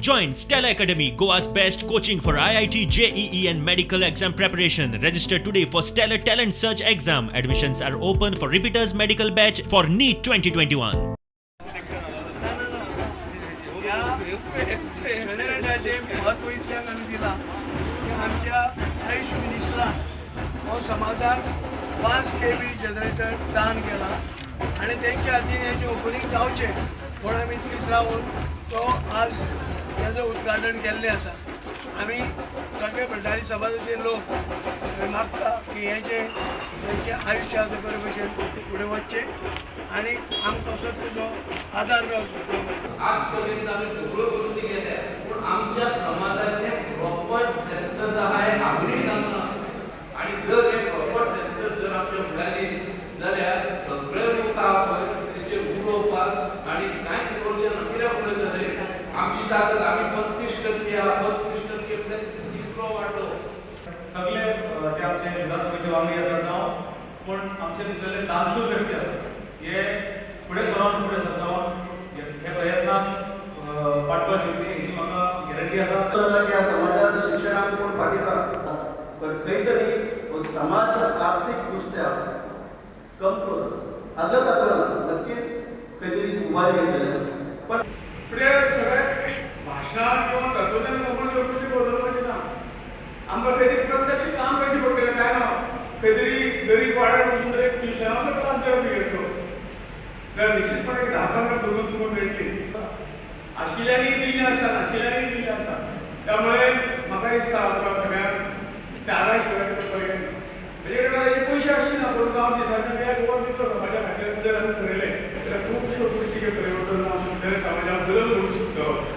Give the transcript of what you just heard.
Join Stella Academy, Goa's best coaching for IIT, JEE and medical exam preparation. Register today for Stellar Talent Search exam. Admissions are open for repeaters medical batch for NEET 2021. जनरेटरचे महत्व इतल्याक आमी दिला की आमच्या आयुष मिनिस्टरान हो समाजाक 5 kV generator दान केला आणि त्यांच्या हातीन हेजे ओपनिंग जावचे पण आमी थंयच रावून तो आज हेजो उद्घाटन केल्लें आसा. आमी सगळे भंडारी समाजाचे लोक मागता की हेजे तेंचे आयुश्यात बरे भशेन फुडें वचचे आणि आमकां असोच तुजो आदार मेळचो. आज पर्यंत आम्ही सगळ्यो गोष्टी केल्या पण आमच्या समाजाचे प्रॉपर सेन्सस आहे आगळी जावना आणि जर हे प्रॉपर सेन्सस जर आमच्या फुडारी जाल्यार सगळे लोक आपण तेचे उलोवपाक आणि कांय करचे ना कित्याक उलयतले आमची ताकद आमी 35% आहा 35% म्हळ्यार तिसरो वाटो सगळे जे आमचे विधानसभेचे वांगडी आसात जावं पण आमचे भितरले दानशूर व्यक्ती आसात हे फुडें सरून हे प्रयत्नाक पाठबळ दिवपी हेची म्हाका गॅरंटी आसा. ह्या समाजात शिक्षणाक कोण फाटीता पण खंय तरी समाज आर्थीक दृश्ट्या कमकुवत आदलो सारको नक्कीच खंय तरी उबारी येतले पण फुडें सगळे भाशणां किंवा तत्वज्ञान कोण जर गोष्टी बदलपाची ना आमकां खंय तरी प्रत्यक्ष काम करचें पडटलें काय ना खंय तरी गरीब वाड्यार वचून जर एक ट्युशनाचो क्लास घेवपी घेतलो जाल्यार निश्चितपणे 10-15 करून तुमकां मेळटली. आशिल्ल्यांनी दिल्ली आसा नाशिल्ल्यांनी दिल्ली आसा त्यामुळे म्हाका दिसता तुका सगळ्यांक त्यागाय शिवाय पर्याय ना. तेजे कडेन हे पयशे आसचे ना पूण हांव दिसांतल्यान त्या गोवा दितलो समाजा खातीर जर आमी ठरयलें जाल्यार खुबश्यो गोश्टी परिवर्तन आमच्या समाजाक बदल करूंक शकता.